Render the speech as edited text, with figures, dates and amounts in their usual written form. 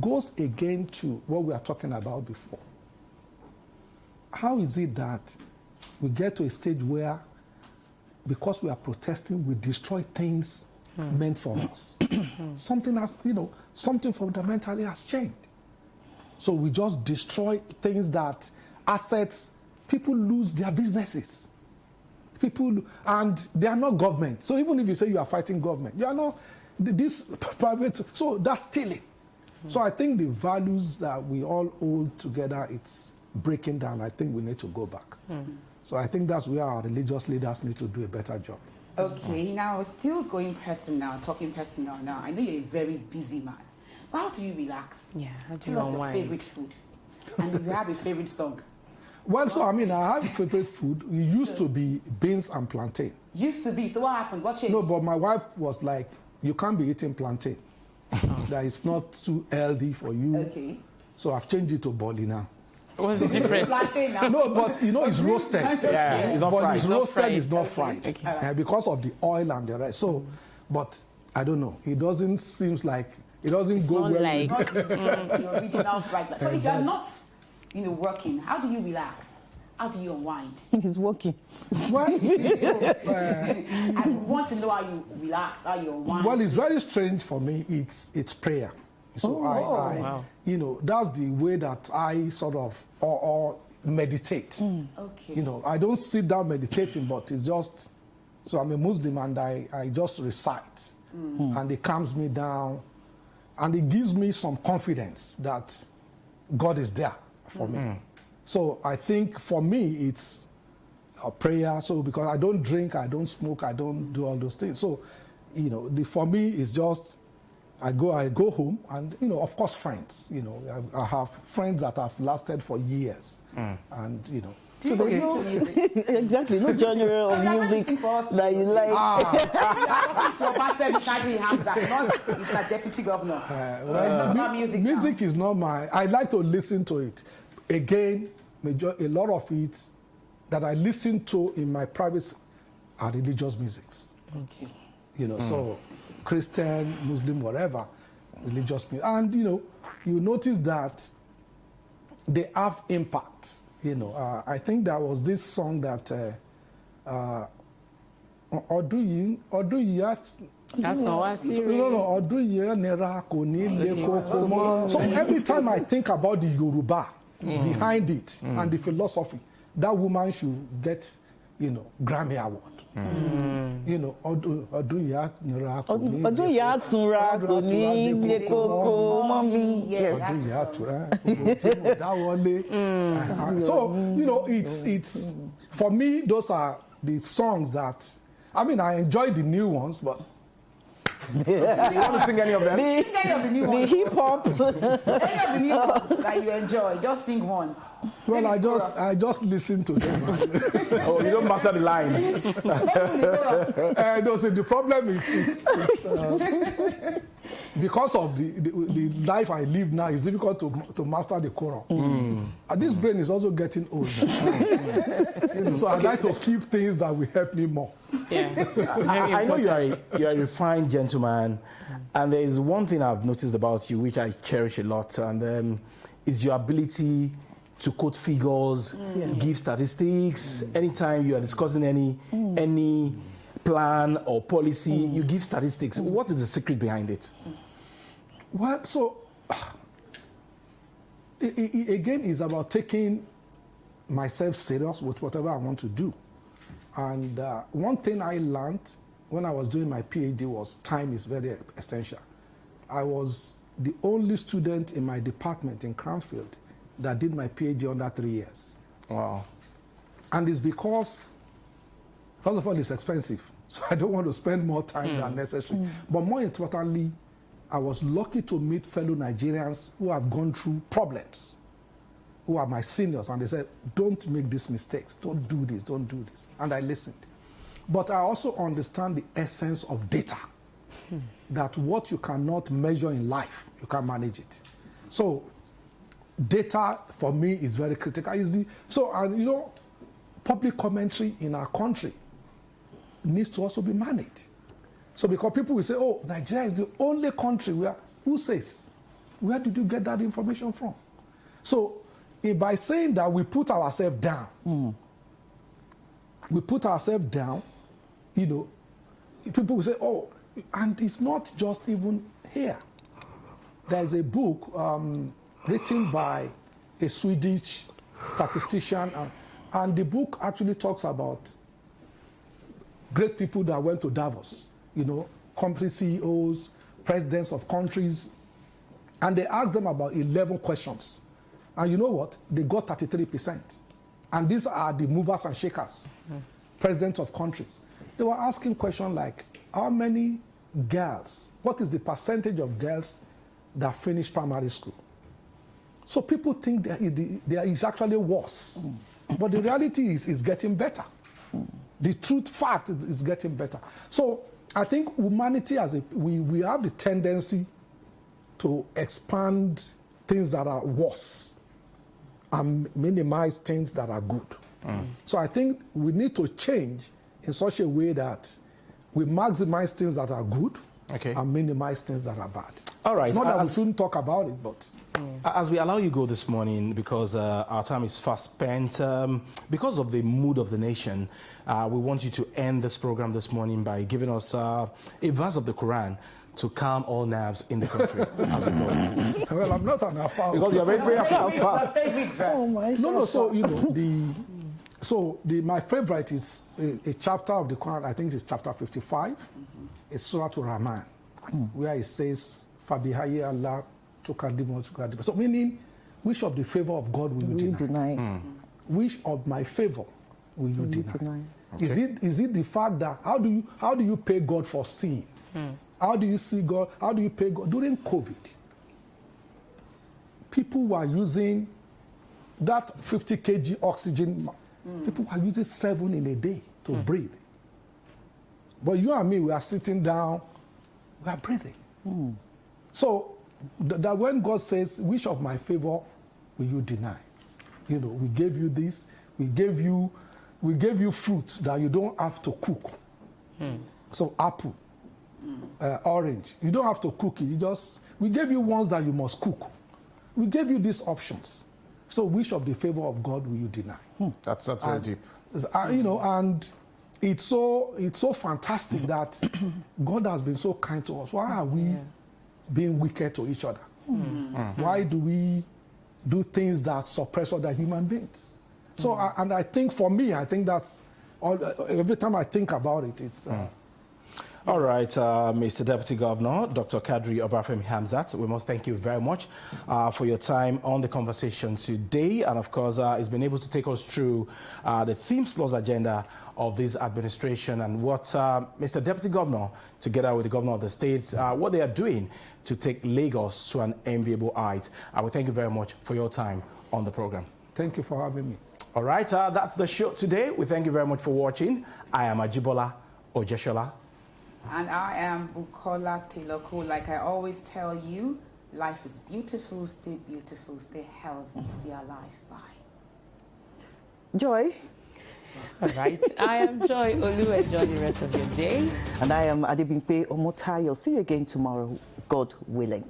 goes again to what we are talking about before. How is it that we get to a stage where, because we are protesting, we destroy things meant for us? Something has, something fundamentally has changed. So we just destroy things that, assets, people lose their businesses. And they are not government. So even if you say you are fighting government, you are not this private, so that's stealing. So I think the values that we all hold together, it's breaking down. I think we need to go back. So I think that's where our religious leaders need to do a better job. Okay, now still going personal, talking personal now. I know you're a very busy man. But how do you relax? Yeah, how do you Tell us your unwind? favorite food. And if you have a favorite song. Well, so I mean, I have a favorite food. It used to be beans and plantain. Used to be, so what happened? What changed? No, but my wife was like, you can't be eating plantain. That is not too healthy for you. Okay. So I've changed it to boli now. What's the difference? Plantain now. No, but it's roasted. Yeah, it's not But fried. it's roasted, it's not Okay. fried. Okay. Because of the oil and the rest. So, but I don't know. It doesn't seems like, it doesn't go not well like- with Your original fried. So if you're not, working, how do you relax? How do you unwind? He's working. Well, I want to know how you relax, how you unwind. well, it's very strange for me. It's prayer. So wow. That's the way that I sort of or meditate. Okay. I don't sit down meditating, but it's just, so I'm a Muslim and I just recite, and it calms me down, and it gives me some confidence that God is there for me. So I think for me it's a prayer. So because I don't drink, I don't smoke, I don't do all those things. So, for me it's just I go home and of course friends. I have friends that have lasted for years, and Do you listen to music? Exactly, no genre of music that you like. So Obafemi Kadri Hamza, not Mr. Deputy Governor. It's not music. Music is not I like to listen to it. Again, a lot of it that I listen to in my private are religious musics. Okay. So Christian, Muslim, whatever, religious music. And, you notice that they have impact. I think there was this song that Ọdún yìí That's all I see. No, ọdún yìí nira kò ní le koko mọ́. So every time I think about the Yoruba behind it and the philosophy, that woman should get, Grammy Award. Ọdún yìí nira kò ní Ọdún yìí á túnra kò ní le koko mọ́ mi. ọdún yìí á túnra tí mo dá wọlé. So it's for me, those are the songs that I enjoy the new ones, but You want to sing any of them? Any of the new The ones. hip hop. Any of the new ones that you enjoy, just sing one. well, Maybe I just listen to them. Oh, you don't master the lines. No, so the problem is it's because of the life I live now, it's difficult to master the Quran. And this brain is also getting older. So I like to keep things that will help me more. Yeah. I know you are a refined gentleman, and there is one thing I've noticed about you which I cherish a lot, and is your ability to quote figures, give statistics. Anytime you are discussing any plan or policy, you give statistics. What is the secret behind it? Well, so again, it's about taking myself serious with whatever I want to do. And one thing I learned when I was doing my PhD was time is very essential. I was the only student in my department in Cranfield that did my PhD under 3 years. Wow. And it's because, first of all, it's expensive. So I don't want to spend more time than necessary. But more importantly, I was lucky to meet fellow Nigerians who have gone through problems, who are my seniors, and they said, don't make these mistakes, don't do this, don't do this. And I listened. But I also understand the essence of data, that what you cannot measure in life, you can manage it. So data for me is very critical. So, public commentary in our country needs to also be managed. So because people will say, oh, Nigeria is the only country where, who says? Where did you get that information from? So by saying that we put ourselves down, we put ourselves down, you know, people will say, oh, and it's not just even here. There's a book written by a Swedish statistician, and the book actually talks about great people that went to Davos, you know, company CEOs, presidents of countries, and they asked them about 11 questions. And you know what? They got 33%. And these are the movers and shakers, presidents of countries. They were asking questions like, how many girls, what is the percentage of girls that finish primary school? So people think that there is actually worse. But the reality is it's getting better. The truth fact is getting better. So I think humanity, we have the tendency to expand things that are worse and minimize things that are good. So I think we need to change in such a way that we maximize things that are good and minimize things that are bad. All right. Not that we shouldn't talk about it, but... As we allow you go this morning, because our time is fast spent, because of the mood of the nation, we want you to end this program this morning by giving us a verse of the Quran to calm all nerves in the country. Well, I'm not an alpha. Because you're very prayerful. My favorite verse. Oh my No, so, you know, my favorite is a chapter of the Quran, I think it's chapter 55. It's Surah Al-Rahman, where it says, Fabihayi Allah tukadimu. So meaning, which of the favor of God will you deny? Which of my favor will you deny? Okay. Is it the fact that how do you pay God for sin? How do you see God? How do you pay God? During COVID, people were using that 50 kg oxygen. People were using 7 in a day to breathe. But you and me, we are sitting down, we are breathing. So that when God says, which of my favor will you deny? You know, we gave you this, we gave you fruit that you don't have to cook. So apple, orange, you don't have to cook it. We gave you ones that you must cook. We gave you these options. So which of the favor of God will you deny? That's very deep. You know, and it's so fantastic that God has been so kind to us. Why are we being wicked to each other? Why do we do things that suppress other human beings? So, and I think for me, I think that's all. Every time I think about it, it's. All right, Mr. Deputy Governor, Dr. Kadri Obafemi Hamzat, we must thank you very much for your time on the conversation today. And of course, it's been able to take us through the Themes Plus agenda of this administration and what Mr. Deputy Governor, together with the Governor of the state, what they are doing to take Lagos to an enviable height. I will thank you very much for your time on the program. Thank you for having me. All right, that's the show today. We thank you very much for watching. I am Ajibola Ojeshola. And I am Bukola Tiloko. Like I always tell you, life is beautiful, stay healthy, stay alive. Bye. Joy. All right. I am Joy Olu. Enjoy the rest of your day. And I am Adebimpe Omotayo. See you again tomorrow, God willing.